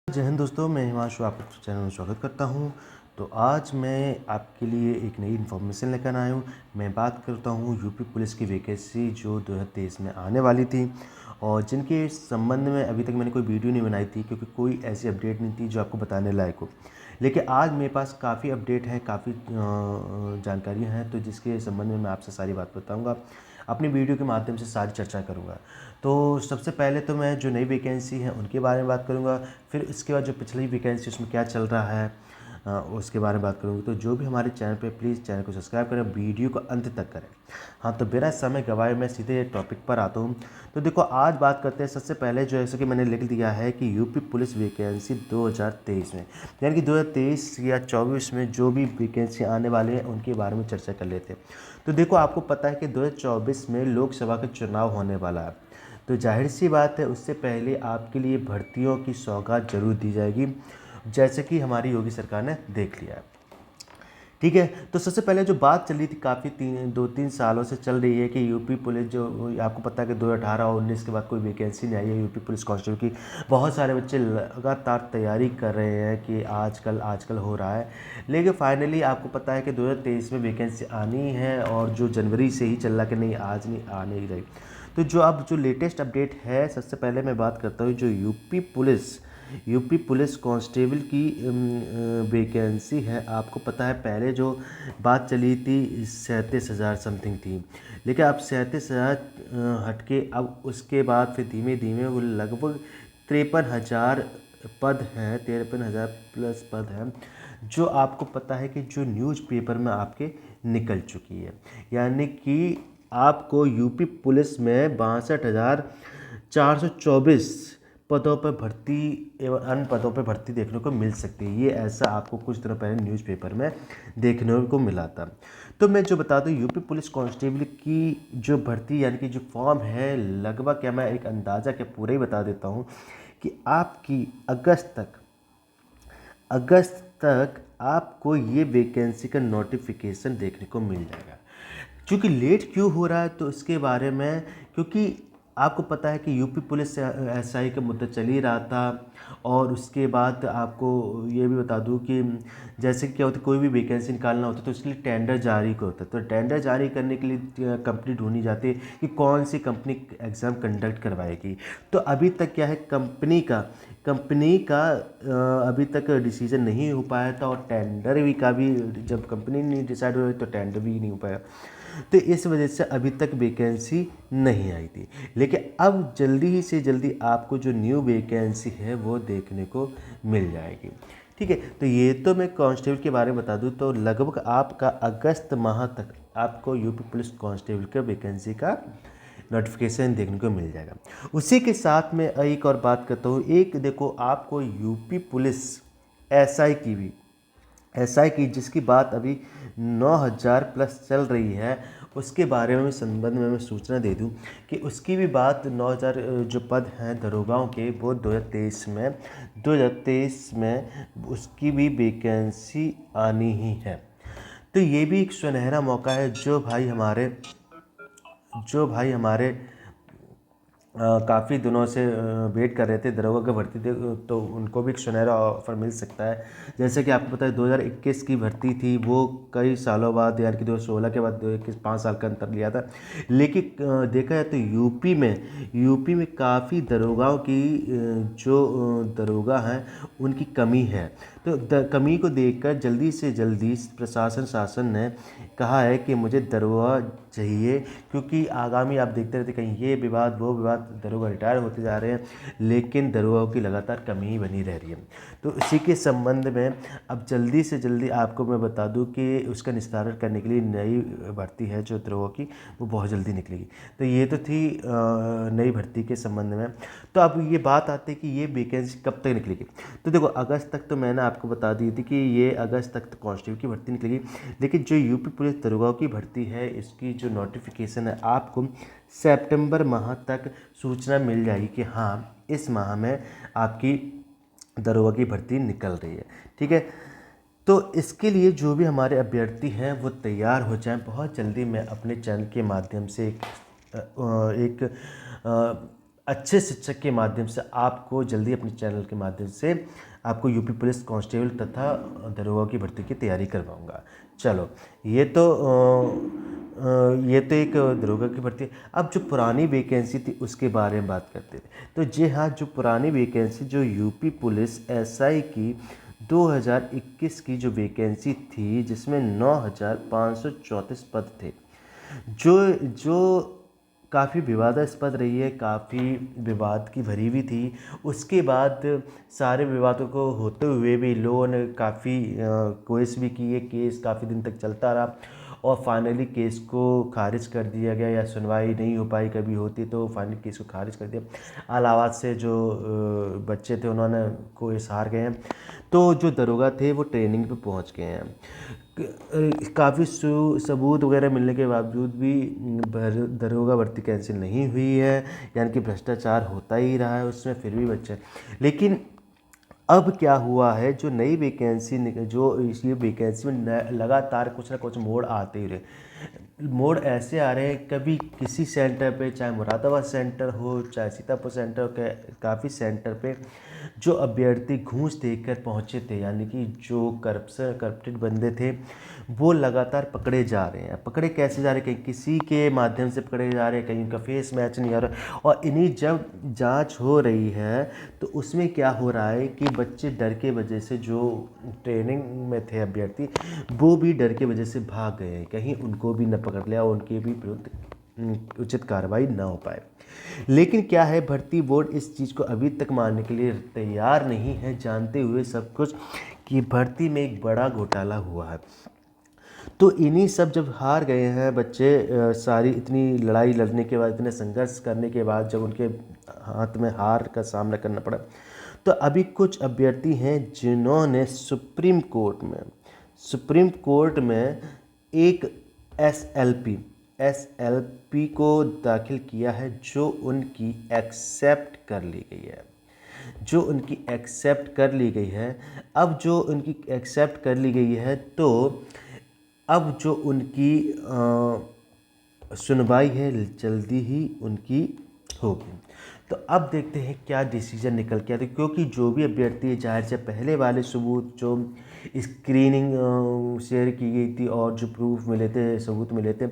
जय हिंद दोस्तों, मैं हिमांशु आपके चैनल में स्वागत करता हूं। तो आज मैं आपके लिए एक नई इन्फॉर्मेशन लेकर आया हूं। मैं बात करता हूं यूपी पुलिस की वैकेंसी जो 2023 में आने वाली थी और जिनके संबंध में अभी तक मैंने कोई वीडियो नहीं बनाई थी क्योंकि कोई ऐसी अपडेट नहीं थी जो आपको बताने लायक हो। लेकिन आज मेरे पास काफ़ी अपडेट हैं, काफ़ी जानकारियाँ हैं, तो जिसके संबंध में मैं आपसे सारी बात बताऊँगा, अपनी वीडियो के माध्यम से सारी चर्चा करूँगा। तो सबसे पहले तो मैं जो नई वैकेंसी है उनके बारे में बात करूँगा, फिर इसके बाद जो पिछली वैकेंसी उसमें क्या चल रहा है उसके बारे में बात करूँगी। तो जो भी हमारे चैनल पे प्लीज़ चैनल को सब्सक्राइब करें, वीडियो को अंत तक करें। हाँ, तो बिना समय गंवाए मैं सीधे टॉपिक पर आता हूँ। तो देखो, आज बात करते हैं सबसे पहले जो जैसे कि मैंने लिख दिया है कि यूपी पुलिस वैकेंसी 2023 में, यानी कि 2023 या 24 में जो भी वैकेंसी आने वाले हैं उनके बारे में चर्चा कर लेते हैं। तो देखो, आपको पता है कि 2024 में लोकसभा का चुनाव होने वाला है। तो जाहिर सी बात है, उससे पहले आपके लिए भर्तियों की सौगात जरूर दी जाएगी, जैसे कि हमारी योगी सरकार ने देख लिया है। ठीक है, तो सबसे पहले जो बात चली थी काफ़ी 2-3 सालों से चल रही है कि यूपी पुलिस जो आपको पता है कि 2018 और 19 के बाद कोई वैकेंसी नहीं आई है यूपी पुलिस कांस्टेबल की। बहुत सारे बच्चे लगातार तैयारी कर रहे हैं कि आजकल आजकल हो रहा है, लेकिन फाइनली आपको पता है कि 2023 में वैकेंसी आनी है और जो जनवरी से ही चल रहा कि नहीं आज नहीं आ नहीं रही। तो जो अब जो लेटेस्ट अपडेट है, सबसे पहले मैं बात करता हूँ जो यूपी पुलिस कांस्टेबल की वैकेंसी है। आपको पता है पहले जो बात चली थी 37,000 समथिंग थी, लेकिन अब 37,000 हटके अब उसके बाद फिर धीमे धीमे वो लगभग 53,000 पद हैं, 53,000 प्लस पद हैं, जो आपको पता है कि जो न्यूज़पेपर में आपके निकल चुकी है। यानी कि आपको यूपी पुलिस में 62,424 पदों पर भर्ती एवं अन्य पदों पर भर्ती देखने को मिल सकती है। ये ऐसा आपको कुछ दिनों पहले न्यूज़पेपर में देखने को मिला था। तो मैं जो बता दूं, यूपी पुलिस कांस्टेबल की जो भर्ती यानी कि जो फॉर्म है, लगभग क्या मैं एक अंदाज़ा क्या पूरा ही बता देता हूं कि आपकी अगस्त तक आपको ये वैकेंसी का नोटिफिकेशन देखने को मिल जाएगा। क्योंकि लेट क्यों हो रहा है तो इसके बारे में, क्योंकि आपको पता है कि यूपी पुलिस से एसआई का मुद्दा चल ही रहा था। और उसके बाद आपको ये भी बता दूं कि जैसे कि क्या होता है, कोई भी वैकेंसी निकालना होता है तो उसके लिए टेंडर जारी होता है। तो टेंडर जारी करने के लिए कंपनी ढूंढी जाती है कि कौन सी कंपनी एग्ज़ाम कंडक्ट करवाएगी। तो अभी तक क्या है, कंपनी का अभी तक डिसीजन नहीं हो पाया था और टेंडर भी जब कंपनी नहीं डिसाइड हो रही तो टेंडर भी नहीं हो पाया। तो इस वजह से अभी तक वैकेंसी नहीं आई थी, लेकिन अब जल्दी ही से जल्दी आपको जो न्यू वैकेंसी है वो देखने को मिल जाएगी। ठीक है, तो ये तो मैं कांस्टेबल के बारे में बता दूं, तो लगभग आपका अगस्त माह तक आपको यूपी पुलिस कांस्टेबल का वैकेंसी का नोटिफिकेशन देखने को मिल जाएगा। उसी के साथ में एक और बात करता हूँ, एक देखो आपको यूपी पुलिस एसआई की जिसकी बात अभी 9,000 प्लस चल रही है, उसके बारे में संबंध में मैं सूचना दे दूं कि उसकी भी बात 9,000 जो पद हैं दरोगाओं के, वो 2023 में उसकी भी वैकेंसी आनी ही है। तो ये भी एक सुनहरा मौका है जो भाई हमारे काफ़ी दिनों से वेट कर रहे थे दरोगा की भर्ती थे, तो उनको भी एक सुनहरा ऑफर मिल सकता है। जैसे कि आपको पता है 2021 की भर्ती थी, वो कई सालों बाद यानी कि 2016 के बाद 2021 5 साल का अंतर लिया था। लेकिन देखा जाए तो यूपी में काफ़ी दरोगाओं की जो दरोगा हैं उनकी कमी है। तो कमी को देखकर जल्दी से जल्दी शासन ने कहा है कि मुझे दरोगा चाहिए, क्योंकि आगामी आप देखते रहते कहीं ये विवाद वो विवाद, दरोगा रिटायर होते जा रहे हैं लेकिन दरोगाओं की लगातार कमी ही बनी रह रही है। तो इसी के संबंध में अब जल्दी से जल्दी आपको मैं बता दूं कि उसका निस्तारण करने के लिए नई भर्ती है जो दरोगा की, वो बहुत जल्दी निकलेगी। तो ये तो थी नई भर्ती के संबंध में। तो अब ये बात आती है कि ये वैकेंसी कब तक निकलेगी। तो देखो, अगस्त तक तो मैंने आपको बता दी थी कि ये अगस्त तक तो कांस्टेबल की भर्ती निकलेगी, लेकिन जो यूपी पुलिस दरोगाओं की भर्ती है इसकी जो नोटिफिकेशन है आपको सितंबर माह तक सूचना मिल जाएगी कि हाँ इस माह में आपकी दरोगा की भर्ती निकल रही है। ठीक है, तो इसके लिए जो भी हमारे अभ्यर्थी हैं वो तैयार हो जाएं। बहुत जल्दी मैं अपने चैनल के माध्यम से एक अच्छे शिक्षक के माध्यम से आपको जल्दी अपने चैनल के माध्यम से आपको यूपी पुलिस कांस्टेबल तथा दरोगा की भर्ती की तैयारी करवाऊंगा। चलो, ये तो एक दरोगा की भर्ती। अब जो पुरानी वैकेंसी थी उसके बारे में बात करते थे। तो जी हाँ, जो पुरानी वैकेंसी जो यूपी पुलिस एसआई की 2021 की जो वैकेंसी थी, जिसमें 9,534 पद थे, जो जो काफ़ी विवादास्पद रही है, काफ़ी विवाद की भरी हुई थी। उसके बाद सारे विवादों को होते हुए भी लोगों ने काफ़ी केस भी किए, केस काफ़ी दिन तक चलता रहा और फाइनली केस को खारिज कर दिया गया, या सुनवाई नहीं हो पाई, कभी होती तो फाइनली केस को खारिज कर दिया। इलाहाबाद से जो बच्चे थे उन्होंने केस हार गए हैं। तो जो दरोगा थे वो ट्रेनिंग पे पहुंच गए हैं। काफ़ी सबूत वगैरह मिलने के बावजूद भी दरोगा भर्ती कैंसिल नहीं हुई है, यानी कि भ्रष्टाचार होता ही रहा है उसमें, फिर भी बच्चे। लेकिन अब क्या हुआ है, जो नई वैकेंसी जो इसी वैकेंसी में लगातार कुछ ना कुछ मोड़ आते ही रहे। मोड़ ऐसे आ रहे हैं, कभी किसी सेंटर पे, चाहे मुरादाबाद सेंटर हो, चाहे सीतापुर सेंटर हो, काफ़ी सेंटर पे जो अभ्यर्थी घूस देकर पहुंचे थे, यानी कि जो करप्टेड बंदे थे, वो लगातार पकड़े जा रहे हैं। पकड़े कैसे जा रहे हैं? कहीं किसी के माध्यम से पकड़े जा रहे हैं, कहीं उनका फेस मैच नहीं आ रहा। और इन्हीं जब जांच हो रही है तो उसमें क्या हो रहा है कि बच्चे डर के वजह से, जो ट्रेनिंग में थे अभ्यर्थी, वो भी डर के वजह से भाग गए हैं, कहीं उनको भी न पकड़ लिया और उनके भी विरुद्ध उचित कार्रवाई ना हो पाए। लेकिन क्या है, भर्ती बोर्ड इस चीज़ को अभी तक मानने के लिए तैयार नहीं है, जानते हुए सब कुछ कि भर्ती में एक बड़ा घोटाला हुआ है। तो इन्हीं सब जब हार गए हैं बच्चे, सारी इतनी लड़ाई लड़ने के बाद, इतने संघर्ष करने के बाद, जब उनके हाथ में हार का सामना करना पड़ा, तो अभी कुछ अभ्यर्थी हैं जिन्होंने सुप्रीम कोर्ट में एक एसएलपी को दाखिल किया है, जो उनकी एक्सेप्ट कर ली गई है। अब जो उनकी एक्सेप्ट कर ली गई है, तो अब जो उनकी सुनवाई है जल्दी ही उनकी होगी। तो अब देखते हैं क्या डिसीजन निकल के आता है, क्योंकि जो भी अभ्यर्थी, जाहिर से पहले वाले सबूत जो स्क्रीनिंग शेयर की गई थी और जो प्रूफ मिले थे, सबूत मिले थे,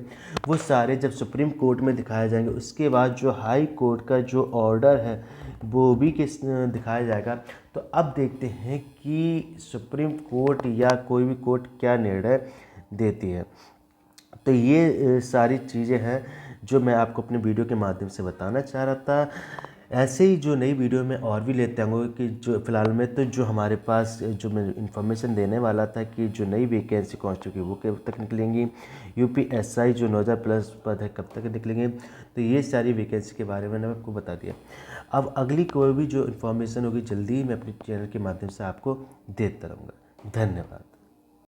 वो सारे जब सुप्रीम कोर्ट में दिखाए जाएंगे, उसके बाद जो हाई कोर्ट का जो ऑर्डर है वो भी दिखाया जाएगा। तो अब देखते हैं कि सुप्रीम कोर्ट या कोई भी कोर्ट क्या निर्णय देती है। तो ये सारी चीज़ें हैं जो मैं आपको अपने वीडियो के माध्यम से बताना चाह रहा था। ऐसे ही जो नई वीडियो में और भी लेते होंगे, कि जो फ़िलहाल में तो जो हमारे पास जो मैं इन्फॉर्मेशन देने वाला था कि जो नई वैकेंसी कांस्टेबल की वो कब तक निकलेंगी, यूपी एसआई जो 9,000+ पद है कब तक निकलेंगे। तो ये सारी वैकेंसी के बारे में मैंने आपको बता दिया। अब अगली कोई भी जो इन्फॉर्मेशन होगी जल्दी ही मैं अपने चैनल के माध्यम से आपको देता रहूँगा। धन्यवाद।